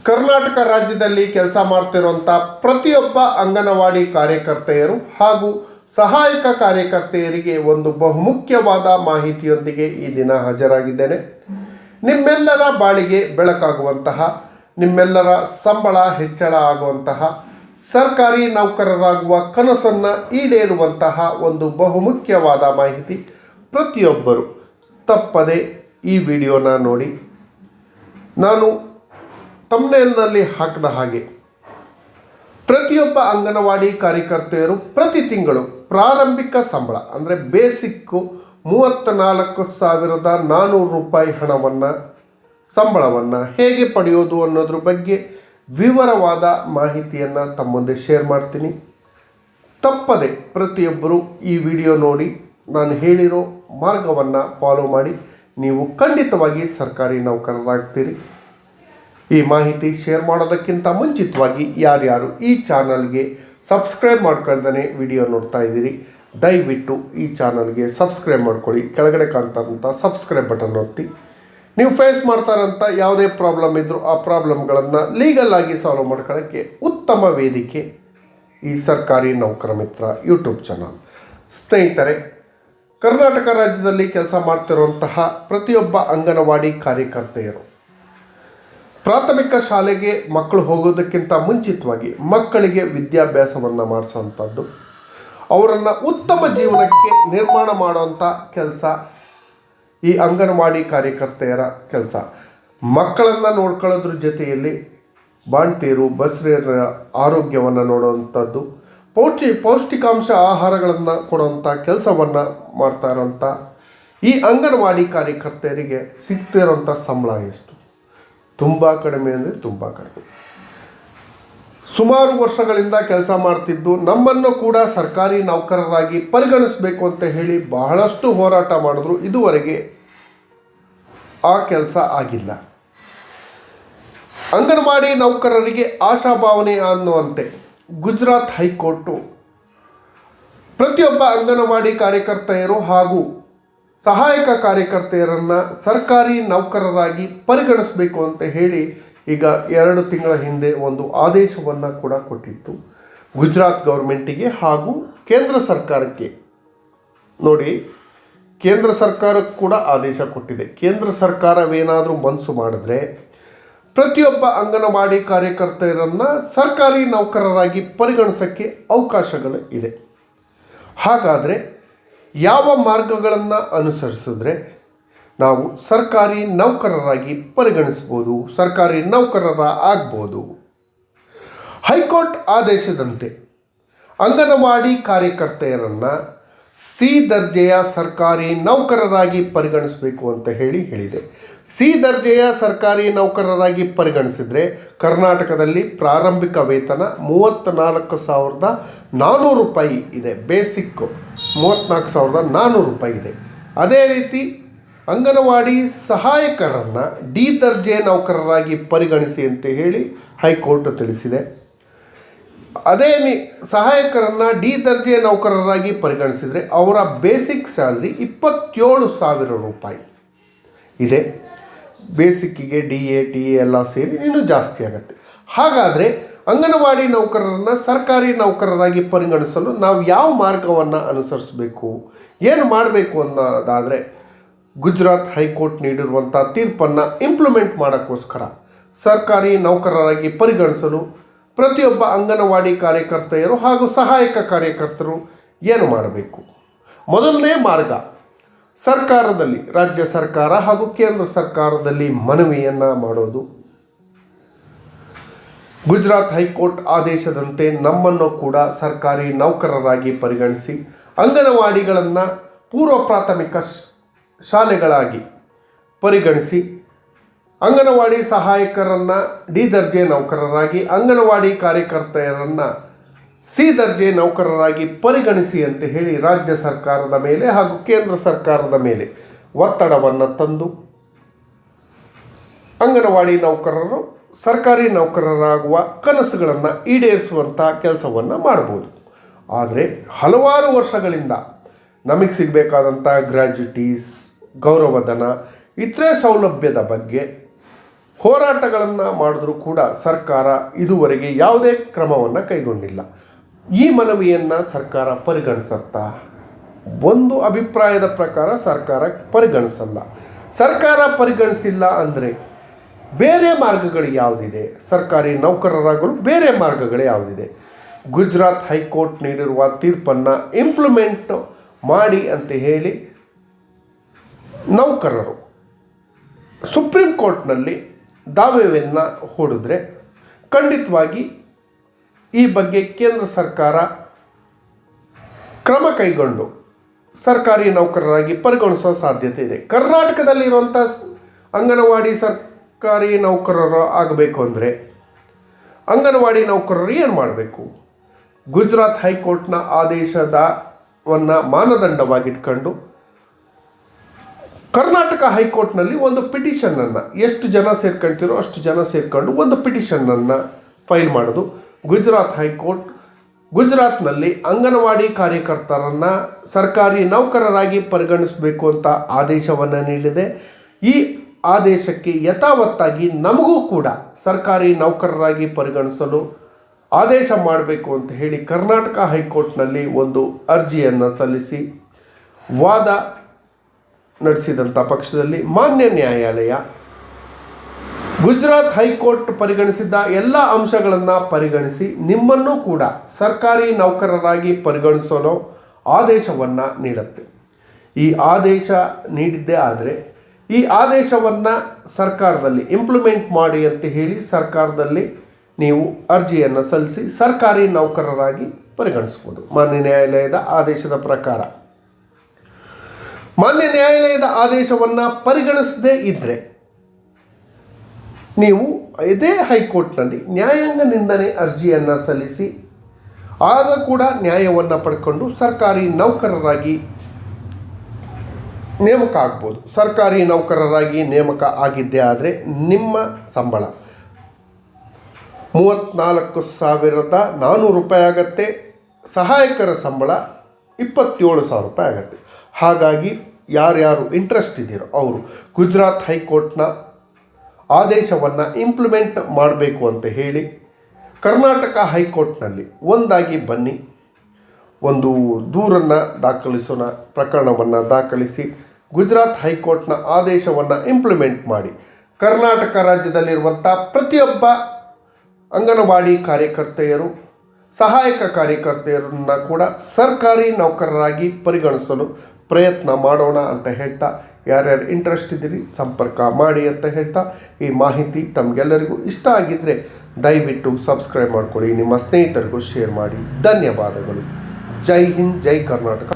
ಕರ್ನಾಟಕ ರಾಜ್ಯದಲ್ಲಿ ಕೆಲಸ ಮಾಡ್ತಿರುವಂಥ ಪ್ರತಿಯೊಬ್ಬ ಅಂಗನವಾಡಿ ಕಾರ್ಯಕರ್ತೆಯರು ಹಾಗೂ ಸಹಾಯಕ ಕಾರ್ಯಕರ್ತೆಯರಿಗೆ ಒಂದು ಬಹುಮುಖ್ಯವಾದ ಮಾಹಿತಿಯೊಂದಿಗೆ ಈ ದಿನ ಹಾಜರಾಗಿದ್ದೇನೆ. ನಿಮ್ಮೆಲ್ಲರ ಬಾಳಿಗೆ ಬೆಳಕಾಗುವಂತಹ, ನಿಮ್ಮೆಲ್ಲರ ಸಂಬಳ ಹೆಚ್ಚಳ ಆಗುವಂತಹ, ಸರ್ಕಾರಿ ನೌಕರರಾಗುವ ಕನಸನ್ನು ಈಡೇರುವಂತಹ ಒಂದು ಬಹುಮುಖ್ಯವಾದ ಮಾಹಿತಿ. ಪ್ರತಿಯೊಬ್ಬರು ತಪ್ಪದೆ ಈ ವಿಡಿಯೋನ ನೋಡಿ. ನಾನು ತಮ್ನೇಲ್ನಲ್ಲಿ ಹಾಕಿದ ಹಾಗೆ ಪ್ರತಿಯೊಬ್ಬ ಅಂಗನವಾಡಿ ಕಾರ್ಯಕರ್ತೆಯರು ಪ್ರತಿ ತಿಂಗಳು ಪ್ರಾರಂಭಿಕ ಸಂಬಳ ಅಂದರೆ ಬೇಸಿಕ್ಕು 34,400 ರೂಪಾಯಿ ಸಂಬಳವನ್ನು ಹೇಗೆ ಪಡೆಯೋದು ಅನ್ನೋದ್ರ ಬಗ್ಗೆ ವಿವರವಾದ ಮಾಹಿತಿಯನ್ನು ತಮ್ಮ ಮುಂದೆ ಶೇರ್ ಮಾಡ್ತೀನಿ. ತಪ್ಪದೆ ಪ್ರತಿಯೊಬ್ಬರು ಈ ವಿಡಿಯೋ ನೋಡಿ ನಾನು ಹೇಳಿರೋ ಮಾರ್ಗವನ್ನು ಫಾಲೋ ಮಾಡಿ ನೀವು ಖಂಡಿತವಾಗಿ ಸರ್ಕಾರಿ ನೌಕರರಾಗ್ತೀರಿ. ಈ ಮಾಹಿತಿ ಶೇರ್ ಮಾಡೋದಕ್ಕಿಂತ ಮುಂಚಿತವಾಗಿ ಯಾರ್ಯಾರು ಈ ಚಾನಲ್ಗೆ ಸಬ್ಸ್ಕ್ರೈಬ್ ಮಾಡ್ಕೊಳ್ದೇ ವಿಡಿಯೋ ನೋಡ್ತಾ ಇದ್ದೀರಿ, ದಯವಿಟ್ಟು ಈ ಚಾನಲ್ಗೆ ಸಬ್ಸ್ಕ್ರೈಬ್ ಮಾಡ್ಕೊಳ್ಳಿ. ಕೆಳಗಡೆ ಕಾಣ್ತಾರಂಥ ಸಬ್ಸ್ಕ್ರೈಬ್ ಬಟನ್ ಒತ್ತಿ. ನೀವು ಫೇಸ್ ಮಾಡ್ತಾರಂಥ ಯಾವುದೇ ಪ್ರಾಬ್ಲಮ್ ಇದ್ದರೂ ಆ ಪ್ರಾಬ್ಲಮ್ಗಳನ್ನು ಲೀಗಲ್ ಆಗಿ ಸಾಲ್ವ್ ಮಾಡ್ಕೊಳ್ಳೋಕ್ಕೆ ಉತ್ತಮ ವೇದಿಕೆ ಈ ಸರ್ಕಾರಿ ನೌಕರ ಮಿತ್ರ ಯೂಟ್ಯೂಬ್ ಚಾನಲ್. ಸ್ನೇಹಿತರೆ, ಕರ್ನಾಟಕ ರಾಜ್ಯದಲ್ಲಿ ಕೆಲಸ ಮಾಡ್ತಿರುವಂತಹ ಪ್ರತಿಯೊಬ್ಬ ಅಂಗನವಾಡಿ ಕಾರ್ಯಕರ್ತೆಯರು ಪ್ರಾಥಮಿಕ ಶಾಲೆಗೆ ಮಕ್ಕಳು ಹೋಗೋದಕ್ಕಿಂತ ಮುಂಚಿತವಾಗಿ ಮಕ್ಕಳಿಗೆ ವಿದ್ಯಾಭ್ಯಾಸವನ್ನು ಮಾಡಿಸುವಂಥದ್ದು, ಅವರನ್ನು ಉತ್ತಮ ಜೀವನಕ್ಕೆ ನಿರ್ಮಾಣ ಮಾಡುವಂಥ ಕೆಲಸ ಈ ಅಂಗನವಾಡಿ ಕಾರ್ಯಕರ್ತೆಯರ ಕೆಲಸ. ಮಕ್ಕಳನ್ನು ನೋಡ್ಕೊಳ್ಳೋದ್ರ ಜೊತೆಯಲ್ಲಿ ಬಾಣ್ತೀರು ಬಸ್ರಿಯರ ಆರೋಗ್ಯವನ್ನು ನೋಡುವಂಥದ್ದು, ಪೌಷ್ಟಿಕಾಂಶ ಆಹಾರಗಳನ್ನು ಕೊಡುವಂಥ ಕೆಲಸವನ್ನು ಮಾಡ್ತಾ ಇರೋಂಥ ಈ ಅಂಗನವಾಡಿ ಕಾರ್ಯಕರ್ತೆಯರಿಗೆ ಸಿಗ್ತಿರೋಂಥ ಸಂಬಳ ಎಷ್ಟು? ತುಂಬ ಕಡಿಮೆ ಅಂದರೆ ತುಂಬ ಕಡಿಮೆ. ಸುಮಾರು ವರ್ಷಗಳಿಂದ ಕೆಲಸ ಮಾಡ್ತಿದ್ದು ನಮ್ಮನ್ನು ಕೂಡ ಸರ್ಕಾರಿ ನೌಕರರಾಗಿ ಪರಿಗಣಿಸಬೇಕು ಅಂತ ಹೇಳಿ ಬಹಳಷ್ಟು ಹೋರಾಟ ಮಾಡಿದ್ರು. ಇದುವರೆಗೆ ಆ ಕೆಲಸ ಆಗಿಲ್ಲ. ಅಂಗನವಾಡಿ ನೌಕರರಿಗೆ ಆಶಾಭಾವನೆ ಅನ್ನುವಂತೆ ಗುಜರಾತ್ ಹೈಕೋರ್ಟು ಪ್ರತಿಯೊಬ್ಬ ಅಂಗನವಾಡಿ ಕಾರ್ಯಕರ್ತೆಯರು ಹಾಗೂ ಸಹಾಯಕ ಕಾರ್ಯಕರ್ತೆಯರನ್ನು ಸರ್ಕಾರಿ ನೌಕರರಾಗಿ ಪರಿಗಣಿಸಬೇಕು ಅಂತ ಹೇಳಿ ಈಗ 2 ತಿಂಗಳ ಹಿಂದೆ ಒಂದು ಆದೇಶವನ್ನು ಕೂಡ ಕೊಟ್ಟಿತ್ತು ಗುಜರಾತ್ ಗೌರ್ಮೆಂಟಿಗೆ ಹಾಗೂ ಕೇಂದ್ರ ಸರ್ಕಾರಕ್ಕೆ. ನೋಡಿ, ಕೇಂದ್ರ ಸರ್ಕಾರಕ್ಕೆ ಕೂಡ ಆದೇಶ ಕೊಟ್ಟಿದೆ. ಕೇಂದ್ರ ಸರ್ಕಾರವೇನಾದರೂ ಮನಸ್ಸು ಮಾಡಿದ್ರೆ ಪ್ರತಿಯೊಬ್ಬ ಅಂಗನವಾಡಿ ಕಾರ್ಯಕರ್ತೆಯರನ್ನು ಸರ್ಕಾರಿ ನೌಕರರಾಗಿ ಪರಿಗಣಿಸೋಕ್ಕೆ ಅವಕಾಶಗಳು ಇದೆ. ಹಾಗಾದರೆ ಯಾವ ಮಾರ್ಗಗಳನ್ನು ಅನುಸರಿಸಿದ್ರೆ ನಾವು ಸರ್ಕಾರಿ ನೌಕರರಾಗಿ ಪರಿಗಣಿಸ್ಬೋದು, ಸರ್ಕಾರಿ ನೌಕರರ ಆಗ್ಬೋದು? ಹೈಕೋರ್ಟ್ ಆದೇಶದಂತೆ ಅಂಗನವಾಡಿ ಕಾರ್ಯಕರ್ತೆಯರನ್ನು ಸಿ ದರ್ಜೆಯ ಸರ್ಕಾರಿ ನೌಕರರಾಗಿ ಪರಿಗಣಿಸಬೇಕು ಅಂತ ಹೇಳಿದೆ. ಸಿ ದರ್ಜೆಯ ಸರ್ಕಾರಿ ನೌಕರರಾಗಿ ಪರಿಗಣಿಸಿದರೆ ಕರ್ನಾಟಕದಲ್ಲಿ ಪ್ರಾರಂಭಿಕ ವೇತನ 34,400 ರೂಪಾಯಿ ಇದೆ. ಬೇಸಿಕ್ಕು 34,400 ರೂಪಾಯಿ ಇದೆ. ಅದೇ ರೀತಿ ಅಂಗನವಾಡಿ ಸಹಾಯಕರನ್ನು ಡಿ ದರ್ಜೆ ನೌಕರರಾಗಿ ಪರಿಗಣಿಸಿ ಅಂತ ಹೇಳಿ ಹೈಕೋರ್ಟ್ ತಿಳಿಸಿದೆ. ಅದೇ ಸಹಾಯಕರನ್ನು ಡಿ ದರ್ಜೆ ನೌಕರರಾಗಿ ಪರಿಗಣಿಸಿದರೆ ಅವರ ಬೇಸಿಕ್ ಸ್ಯಾಲ್ರಿ 27,000 ರೂಪಾಯಿ ಇದೆ. ಬೇಸಿಕ್ಕಿಗೆ ಡಿ ಎ ಟಿ ಎ ಎಲ್ಲ ಸೇರಿ ಇನ್ನೂ ಜಾಸ್ತಿ ಆಗುತ್ತೆ. ಹಾಗಾದರೆ ಅಂಗನವಾಡಿ ನೌಕರರನ್ನು ಸರ್ಕಾರಿ ನೌಕರರಾಗಿ ಪರಿಗಣಿಸಲು ನಾವು ಯಾವ ಮಾರ್ಗವನ್ನು ಅನುಸರಿಸಬೇಕು, ಏನು ಮಾಡಬೇಕು ಅನ್ನೋದಾದರೆ ಗುಜರಾತ್ ಹೈಕೋರ್ಟ್ ನೀಡಿರುವಂಥ ತೀರ್ಪನ್ನು ಇಂಪ್ಲಿಮೆಂಟ್ ಮಾಡೋಕ್ಕೋಸ್ಕರ ಸರ್ಕಾರಿ ನೌಕರರಾಗಿ ಪರಿಗಣಿಸಲು ಪ್ರತಿಯೊಬ್ಬ ಅಂಗನವಾಡಿ ಕಾರ್ಯಕರ್ತೆಯರು ಹಾಗೂ ಸಹಾಯಕ ಕಾರ್ಯಕರ್ತರು ಏನು ಮಾಡಬೇಕು? ಮೊದಲನೇ ಮಾರ್ಗ, ಸರ್ಕಾರದಲ್ಲಿ, ರಾಜ್ಯ ಸರ್ಕಾರ ಹಾಗೂ ಕೇಂದ್ರ ಸರ್ಕಾರದಲ್ಲಿ ಮನವಿಯನ್ನು ಮಾಡೋದು. ಗುಜರಾತ್ ಹೈಕೋರ್ಟ್ ಆದೇಶದಂತೆ ನಮ್ಮನ್ನು ಕೂಡ ಸರ್ಕಾರಿ ನೌಕರರಾಗಿ ಪರಿಗಣಿಸಿ ಅಂಗನವಾಡಿಗಳನ್ನು ಪೂರ್ವ ಪ್ರಾಥಮಿಕ ಶಾಲೆಗಳಾಗಿ ಪರಿಗಣಿಸಿ ಅಂಗನವಾಡಿ ಸಹಾಯಕರನ್ನು ಡಿ ದರ್ಜೆ ನೌಕರರಾಗಿ, ಅಂಗನವಾಡಿ ಕಾರ್ಯಕರ್ತೆಯರನ್ನು ಸಿ ದರ್ಜೆ ನೌಕರರಾಗಿ ಪರಿಗಣಿಸಿ ಅಂತ ಹೇಳಿ ರಾಜ್ಯ ಸರ್ಕಾರದ ಮೇಲೆ ಹಾಗೂ ಕೇಂದ್ರ ಸರ್ಕಾರದ ಮೇಲೆ ಒತ್ತಡವನ್ನು ತಂದು ಅಂಗನವಾಡಿ ನೌಕರರು ಸರ್ಕಾರಿ ನೌಕರರಾಗುವ ಕನಸುಗಳನ್ನು ಈಡೇರಿಸುವಂಥ ಕೆಲಸವನ್ನು ಮಾಡ್ಬೋದು. ಆದರೆ ಹಲವಾರು ವರ್ಷಗಳಿಂದ ನಮಗೆ ಸಿಗಬೇಕಾದಂಥ ಗ್ರ್ಯಾಜುಟೀಸ್, ಗೌರವಧನ, ಇತರೆ ಸೌಲಭ್ಯದ ಬಗ್ಗೆ ಹೋರಾಟಗಳನ್ನು ಮಾಡಿದ್ರೂ ಕೂಡ ಸರ್ಕಾರ ಇದುವರೆಗೆ ಯಾವುದೇ ಕ್ರಮವನ್ನು ಕೈಗೊಂಡಿಲ್ಲ. ಈ ಮನವಿಯನ್ನು ಸರ್ಕಾರ ಪರಿಗಣಿಸುತ್ತಾ? ಒಂದು ಅಭಿಪ್ರಾಯದ ಪ್ರಕಾರ ಸರ್ಕಾರ ಪರಿಗಣಿಸಲ್ಲ. ಸರ್ಕಾರ ಪರಿಗಣಿಸಿಲ್ಲ ಅಂದರೆ ಬೇರೆ ಮಾರ್ಗಗಳು ಯಾವುದಿದೆ? ಸರ್ಕಾರಿ ನೌಕರರಾಗಲು ಬೇರೆ ಮಾರ್ಗಗಳು ಯಾವುದಿದೆ? ಗುಜರಾತ್ ಹೈಕೋರ್ಟ್ ನೀಡಿರುವ ತೀರ್ಪನ್ನು ಇಂಪ್ಲಿಮೆಂಟ್ ಮಾಡಿ ಅಂತ ಹೇಳಿ ನೌಕರರು ಸುಪ್ರೀಂ ಕೋರ್ಟ್ನಲ್ಲಿ ದಾವೆಯನ್ನು ಹೂಡಿದ್ರೆ ಖಂಡಿತವಾಗಿ ಈ ಬಗ್ಗೆ ಕೇಂದ್ರ ಸರ್ಕಾರ ಕ್ರಮ ಕೈಗೊಂಡು ಸರ್ಕಾರಿ ನೌಕರರಾಗಿ ಪರಿಗಣಿಸೋ ಸಾಧ್ಯತೆ ಇದೆ. ಕರ್ನಾಟಕದಲ್ಲಿರುವಂಥ ಅಂಗನವಾಡಿ ಸರ್ಕಾರಿ ನೌಕರರು ಆಗಬೇಕು ಅಂದರೆ ಅಂಗನವಾಡಿ ನೌಕರರು ಏನು ಮಾಡಬೇಕು? ಗುಜರಾತ್ ಹೈಕೋರ್ಟ್ನ ಆದೇಶವನ್ನು ಮಾನದಂಡವಾಗಿಟ್ಕೊಂಡು ಕರ್ನಾಟಕ ಹೈಕೋರ್ಟ್ನಲ್ಲಿ ಒಂದು ಪಿಟಿಷನನ್ನು ಎಷ್ಟು ಜನ ಸೇರ್ಕೊಳ್ತಿರೋ ಅಷ್ಟು ಜನ ಸೇರ್ಕೊಂಡು ಒಂದು ಪಿಟಿಷನನ್ನು ಫೈಲ್ ಮಾಡೋದು. ಗುಜರಾತ್ ಹೈಕೋರ್ಟ್ ಗುಜರಾತ್ನಲ್ಲಿ ಅಂಗನವಾಡಿ ಕಾರ್ಯಕರ್ತರನ್ನು ಸರ್ಕಾರಿ ನೌಕರರಾಗಿ ಪರಿಗಣಿಸಬೇಕು ಅಂತ ಆದೇಶವನ್ನು ನೀಡಿದೆ. ಈ ಆದೇಶಕ್ಕೆ ಯಥಾವತ್ತಾಗಿ ನಮಗೂ ಕೂಡ ಸರ್ಕಾರಿ ನೌಕರರಾಗಿ ಪರಿಗಣಿಸಲು ಆದೇಶ ಮಾಡಬೇಕು ಅಂತ ಹೇಳಿ ಕರ್ನಾಟಕ ಹೈಕೋರ್ಟ್ನಲ್ಲಿ ಒಂದು ಅರ್ಜಿಯನ್ನು ಸಲ್ಲಿಸಿ ವಾದ ನಡೆಸಿದಂಥ ಪಕ್ಷದಲ್ಲಿ ಮಾನ್ಯ ನ್ಯಾಯಾಲಯ ಗುಜರಾತ್ ಹೈಕೋರ್ಟ್ ಪರಿಗಣಿಸಿದ್ದ ಎಲ್ಲ ಅಂಶಗಳನ್ನು ಪರಿಗಣಿಸಿ ನಿಮ್ಮನ್ನು ಕೂಡ ಸರ್ಕಾರಿ ನೌಕರರಾಗಿ ಪರಿಗಣಿಸಲು ಆದೇಶವನ್ನು ನೀಡುತ್ತೆ. ಈ ಆದೇಶ ನೀಡಿದ್ದೇ ಆದರೆ ಈ ಆದೇಶವನ್ನು ಸರ್ಕಾರದಲ್ಲಿ ಇಂಪ್ಲಿಮೆಂಟ್ ಮಾಡಿ ಅಂತ ಹೇಳಿ ಸರ್ಕಾರದಲ್ಲಿ ನೀವು ಅರ್ಜಿಯನ್ನು ಸಲ್ಲಿಸಿ ಸರ್ಕಾರಿ ನೌಕರರಾಗಿ ಪರಿಗಣಿಸ್ಬೋದು. ಮಾನ್ಯ ನ್ಯಾಯಾಲಯದ ಆದೇಶದ ಪ್ರಕಾರ ಮಾನ್ಯ ನ್ಯಾಯಾಲಯದ ಆದೇಶವನ್ನು ಪರಿಗಣಿಸದೇ ಇದ್ದರೆ ನೀವು ಇದೇ ಹೈಕೋರ್ಟ್ನಲ್ಲಿ ನ್ಯಾಯಾಂಗ ನಿಂದನೆ ಅರ್ಜಿಯನ್ನು ಸಲ್ಲಿಸಿ ಆಗ ಕೂಡ ನ್ಯಾಯವನ್ನು ಪಡ್ಕೊಂಡು ಸರ್ಕಾರಿ ನೌಕರರಾಗಿ ನೇಮಕ ಆಗ್ಬೋದು. ಸರ್ಕಾರಿ ನೌಕರರಾಗಿ ನೇಮಕ ಆಗಿದ್ದೇ ಆದರೆ ನಿಮ್ಮ ಸಂಬಳ 34,400 ರೂಪಾಯಿ ಆಗತ್ತೆ. ಸಹಾಯಕರ ಸಂಬಳ 27,000 ರೂಪಾಯಿ ಆಗುತ್ತೆ. ಹಾಗಾಗಿ ಯಾರ್ಯಾರು ಇಂಟ್ರೆಸ್ಟ್ ಇದ್ದೀರೋ ಅವರು ಗುಜರಾತ್ ಹೈಕೋರ್ಟ್ನ ಆದೇಶವನ್ನು ಇಂಪ್ಲಿಮೆಂಟ್ ಮಾಡಬೇಕು ಅಂತ ಹೇಳಿ ಕರ್ನಾಟಕ ಹೈಕೋರ್ಟ್ನಲ್ಲಿ ಒಂದಾಗಿ ಬನ್ನಿ, ಒಂದು ದೂರನ್ನು ದಾಖಲಿಸೋಣ. ಪ್ರಕರಣವನ್ನು ದಾಖಲಿಸಿ ಗುಜರಾತ್ ಹೈಕೋರ್ಟ್ನ ಆದೇಶವನ್ನು ಇಂಪ್ಲಿಮೆಂಟ್ ಮಾಡಿ ಕರ್ನಾಟಕ ರಾಜ್ಯದಲ್ಲಿರುವಂಥ ಪ್ರತಿಯೊಬ್ಬ ಅಂಗನವಾಡಿ ಕಾರ್ಯಕರ್ತೆಯರು ಸಹಾಯಕ ಕಾರ್ಯಕರ್ತೆಯರನ್ನು ಕೂಡ ಸರ್ಕಾರಿ ನೌಕರರಾಗಿ ಪರಿಗಣಿಸಲು ಪ್ರಯತ್ನ ಮಾಡೋಣ ಅಂತ ಹೇಳ್ತಾ, ಯಾರ್ಯಾರು ಇಂಟ್ರೆಸ್ಟ್ ಇದ್ದೀರಿ ಸಂಪರ್ಕ ಮಾಡಿ ಅಂತ ಹೇಳ್ತಾ, ಈ ಮಾಹಿತಿ ತಮಗೆಲ್ಲರಿಗೂ ಇಷ್ಟ ಆಗಿದ್ದರೆ ದಯವಿಟ್ಟು ಸಬ್ಸ್ಕ್ರೈಬ್ ಮಾಡ್ಕೊಳ್ಳಿ, ನಿಮ್ಮ ಸ್ನೇಹಿತರಿಗೂ ಶೇರ್ ಮಾಡಿ. ಧನ್ಯವಾದಗಳು. ಜೈ ಹಿಂದ್, ಜೈ ಕರ್ನಾಟಕ.